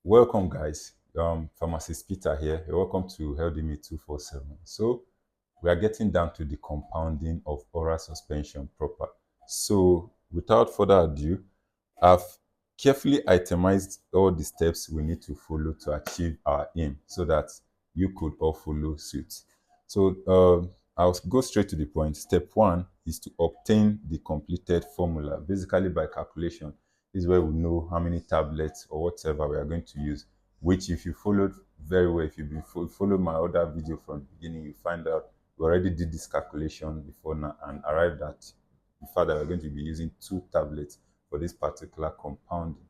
Welcome, guys. Pharmacist Peter here. You're welcome to Healthy Me 247. So, we are getting down to the compounding of oral suspension proper. So, without further ado, I've carefully itemized all the steps we need to follow to achieve our aim so that you could all follow suit. So, I'll go straight to the point. Step one is to obtain the completed formula, basically by calculation. This is where we know how many tablets or whatever we are going to use, which if you followed very well, if you followed my other video from the beginning, you find out we already did this calculation before now and arrived at the fact that we're going to be using 2 tablets for this particular compounding.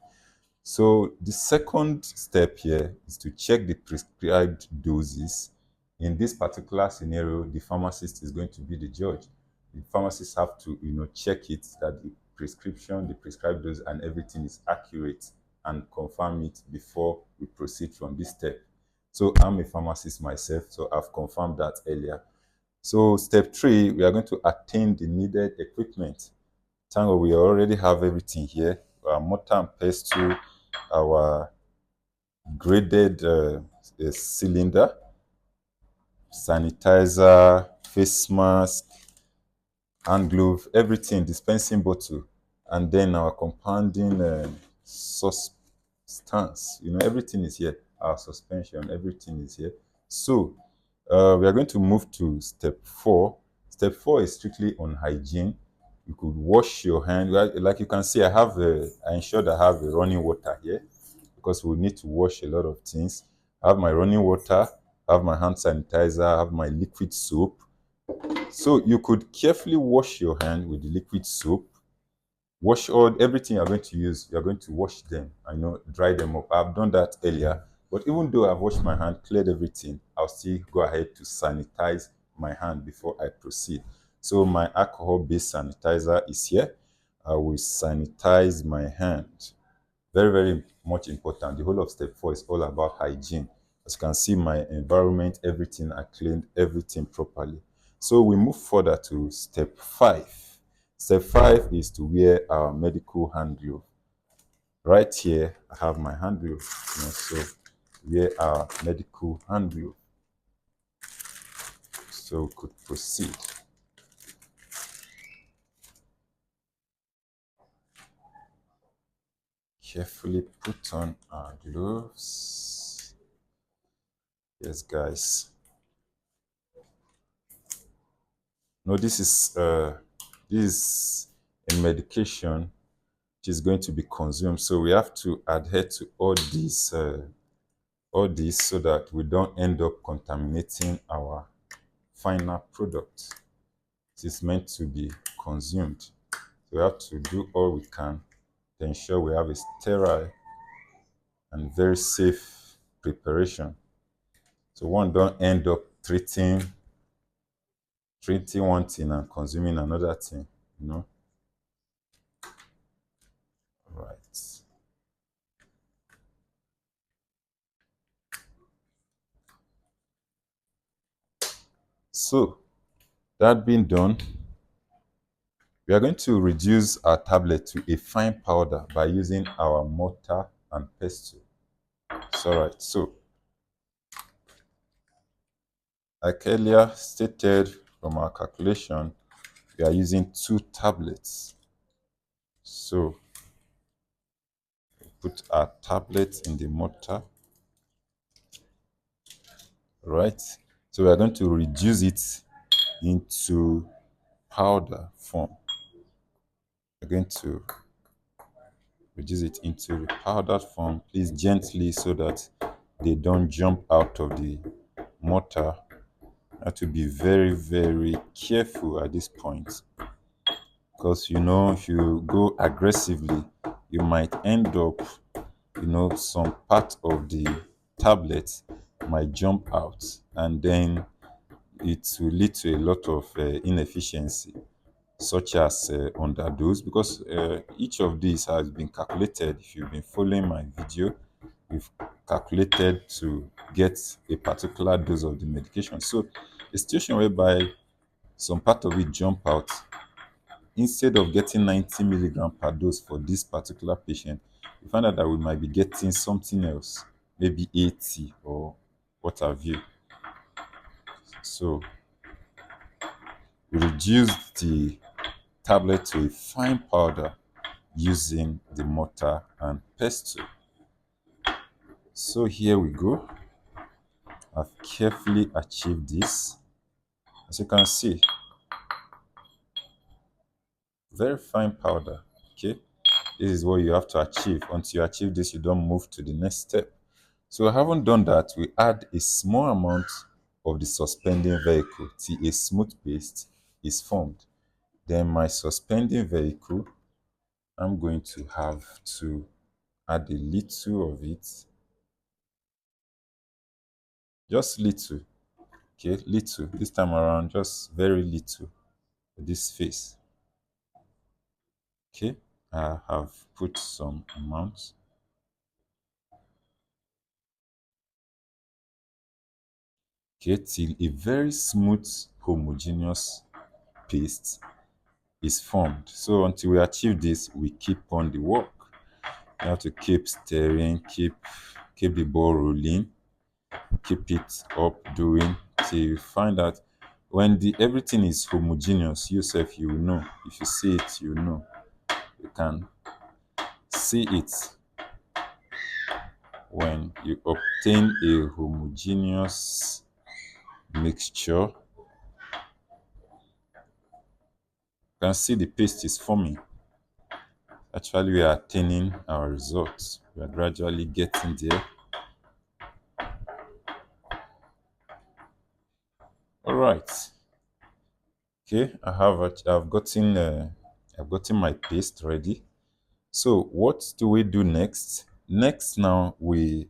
So the second step here is to check the prescribed doses. In this particular scenario, the pharmacist is going to be the judge. The pharmacists have to, check it that the prescription, the prescribed dose, and everything is accurate and confirm it before we proceed from this step. So I'm a pharmacist myself, so I've confirmed that earlier. So step three, we are going to attain the needed equipment. Thank God we already have everything here. Our mortar and pestle, our graded cylinder, sanitizer, face mask, hand glove, everything, dispensing bottle, and then our compounding substance. Everything is here. Our suspension, everything is here. So we are going to move to step four. Step four is strictly on hygiene. You could wash your hand. Like you can see, I ensured I have a running water here because we need to wash a lot of things. I have my running water, I have my hand sanitizer, I have my liquid soap. So you could carefully wash your hand with the liquid soap. Wash everything you're going to use. You're going to wash them. Dry them up. I've done that earlier. But even though I've washed my hand, cleared everything, I'll still go ahead to sanitize my hand before I proceed. So my alcohol-based sanitizer is here. I will sanitize my hand. Very, very much important. The whole of step four is all about hygiene. As you can see, my environment, everything, I cleaned everything properly. So we move further to step five. Step five is to wear our medical hand glove. Right here, I have my hand glove. So wear our medical hand glove. So we could proceed. Carefully put on our gloves. Yes, guys. No, this is a medication which is going to be consumed. So we have to adhere to all this so that we don't end up contaminating our final product. It is meant to be consumed. So we have to do all we can to ensure we have a sterile and very safe preparation. So one don't end up treating one thing and consuming another thing, Right. So that being done, we are going to reduce our tablet to a fine powder by using our mortar and pestle. It's all right. So, like earlier stated from our calculation, we are using 2 tablets. So, put our tablet in the mortar, right? So, we are going to reduce it into powder form. We're going to reduce it into the powdered form, please gently so that they don't jump out of the mortar. You have to be very, very careful at this point because if you go aggressively, you might end up, some part of the tablet might jump out and then it will lead to a lot of inefficiency such as underdose because each of these has been calculated. If you've been following my video, we've calculated to get a particular dose of the medication. So a situation whereby some part of it jump out, instead of getting 90 milligram per dose for this particular patient, we find out that we might be getting something else, maybe 80 or what have you. So we reduce the tablet to a fine powder using the mortar and pestle. So here we go. I've carefully achieved this. As you can see, very fine powder. Okay, this is what you have to achieve. Until you achieve this, you don't move to the next step. So having done that, we add a small amount of the suspending vehicle till a smooth paste is formed. Then my suspending vehicle, I'm going to have to add a little of it, just little. Okay, little. This time around, just very little for this face. Okay, I have put some amount. Okay, till a very smooth, homogeneous paste is formed. So until we achieve this, we keep on the work. You have to keep stirring, keep the ball rolling, keep it up doing till you find out when the everything is homogeneous. Yourself, you will know. If you see it, you know. You can see it when you obtain a homogeneous mixture. You can see the paste is forming. Actually, we are attaining our results. We are gradually getting there. All right. Okay, I've gotten my paste ready. So what do we do next? Next, now we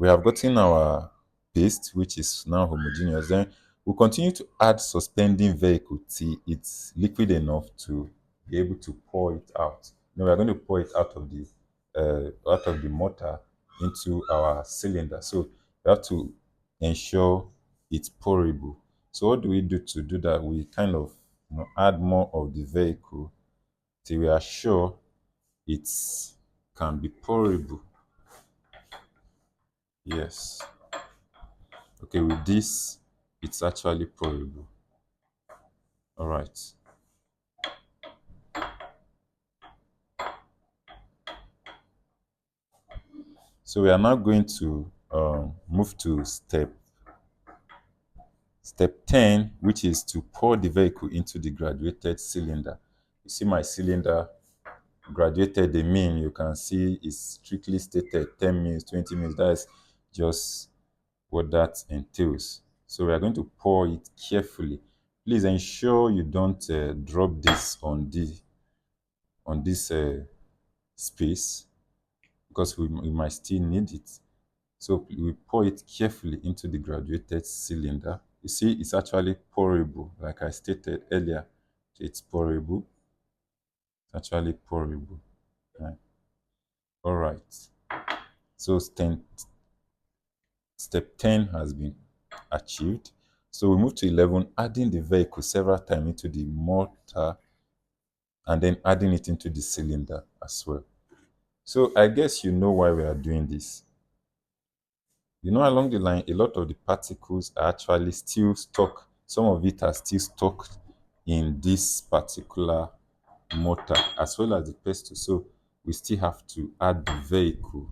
have gotten our paste, which is now homogeneous. Then we continue to add suspending vehicle till it's liquid enough to be able to pour it out. Now we are going to pour it out of the mortar into our cylinder. So we have to ensure it's pourable. So what do we do to do that? We kind of add more of the vehicle till we are sure it can be pourable. Yes. Okay, with this, it's actually pourable. All right. So we are now going to move to step 10, which is to pour the vehicle into the graduated cylinder. You see my cylinder graduated, the mean you can see is strictly stated 10 mils, 20 mils. That's just what that entails. So we are going to pour it carefully. Please ensure you don't drop this on this space because we might still need it. So we pour it carefully into the graduated cylinder. You see, it's actually pourable, like I stated earlier. It's pourable. It's actually pourable. Right. All right. So step 10 has been achieved. So we move to 11, adding the vehicle several times into the mortar and then adding it into the cylinder as well. So I guess you know why we are doing this. You know, along the line, a lot of the particles are actually still stuck. Some of it are still stuck in this particular mortar as well as the pestle. So we still have to add the vehicle.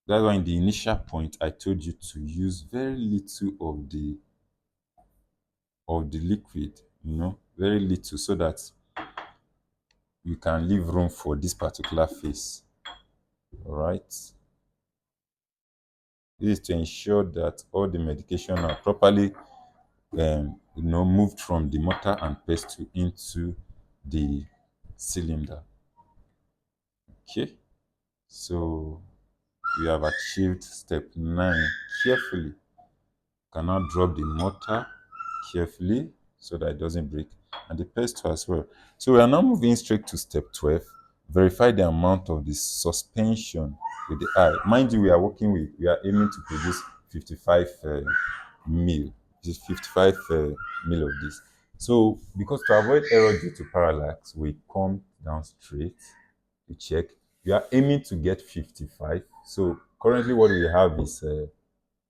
That's why in the initial point, I told you to use very little of the liquid, very little, so that you can leave room for this particular phase. All right. This is to ensure that all the medication are properly moved from the mortar and pestle into the cylinder. Okay, so we have achieved step 9 carefully. You can now drop the mortar carefully so that it doesn't break, and the pestle as well. So we are now moving straight to step 12. Verify the amount of the suspension with the eye. Mind you, we are aiming to produce 55 mil, just 55 mil of this. So because to avoid error due to parallax, we come down straight to check. We are aiming to get 55. So currently what we have is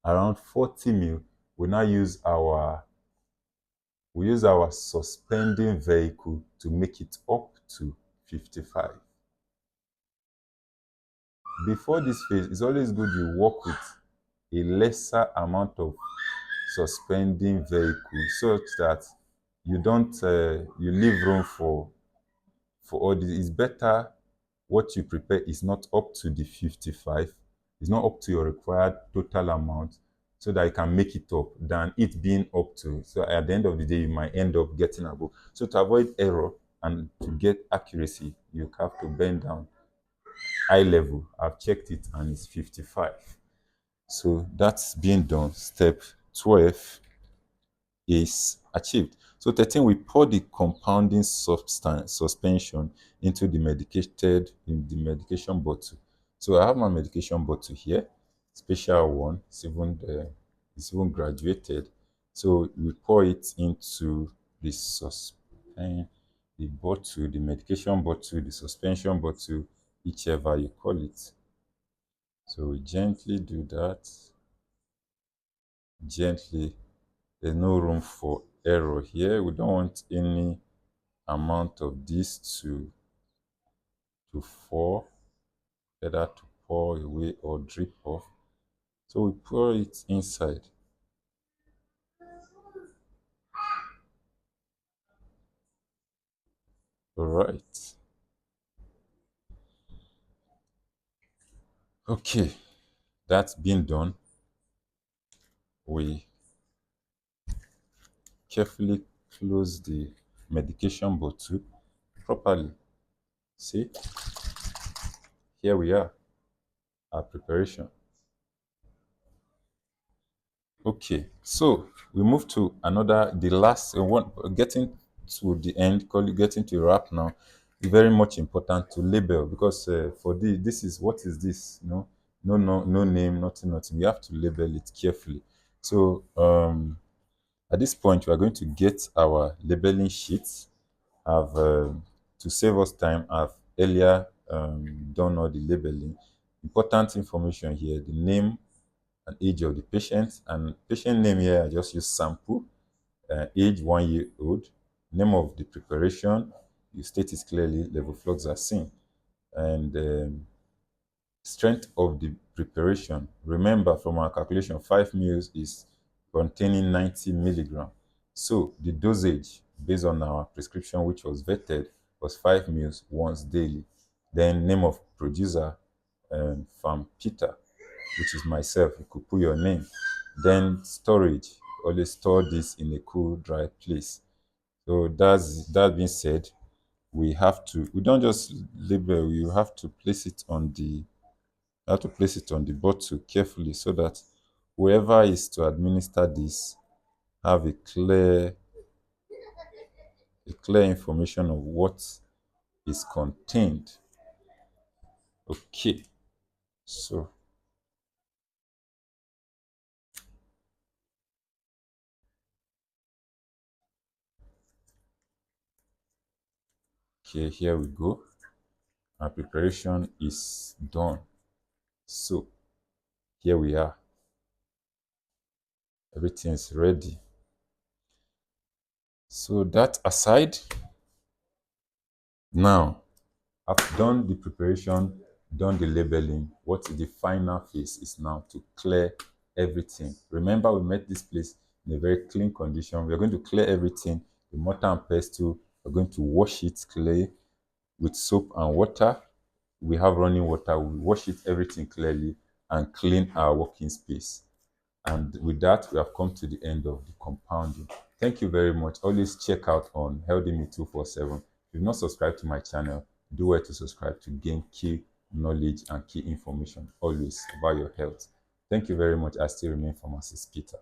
around 40 mil. We use our suspending vehicle to make it up to 55. Before this phase, it's always good you work with a lesser amount of suspending vehicle such that you don't you leave room for all this. It's better what you prepare is not up to the 55, it's not up to your required total amount, so that you can make it up than it being up to. So at the end of the day, you might end up getting above. So to avoid error and to get accuracy, you have to bend down eye level. I've checked it and it's 55. So that's being done. Step 12 is achieved. So 13, we pour the compounding substance suspension into the medication bottle. So I have my medication bottle here, special one. It's even graduated. So we pour it into the the bottle, the medication bottle, the suspension bottle, whichever you call it. So we gently do that. Gently. There's no room for error here. We don't want any amount of this to fall, either to pour away or drip off. So we pour it inside. All right. Okay, that's been done. We carefully close the medication bottle properly. See, here we are, our preparation. Okay, so we move to the last one, getting to the end, getting to wrap now. It's very much important to label because for this is what is this? No name, nothing. We have to label it carefully. So at this point, we are going to get our labeling sheets. I've to save us time. I've earlier done all the labeling. Important information here: the name and age of the patient. And patient name here, I just use sample, age 1 year old, name of the preparation, you state it clearly, levofloxacin, and strength of the preparation. Remember from our calculation, 5 mils is containing 90 milligram. So the dosage based on our prescription, which was vetted, was 5 mils once daily. Then name of producer, Farm Peter, which is myself. You could put your name. Then storage. Always store this in a cool, dry place. So that being said, we don't just label, you have to place it on the bottle carefully so that whoever is to administer this have a clear information of what is contained. Okay. So okay, here we go. Our preparation is done. So here we are. Everything is ready. So that aside, now I've done the preparation, done the labeling. What the final phase is now to clear everything. Remember, we made this place in a very clean condition. We're going to clear everything. The mortar and pestle, we're going to wash it clear with soap and water. We have running water. We wash it everything clearly and clean our working space. And with that, we have come to the end of the compounding. Thank you very much. Always check out on Healthy Me 247. If you've not subscribed to my channel, do well to subscribe to gain key knowledge and key information always about your health. Thank you very much. I still remain Pharmacist Peter.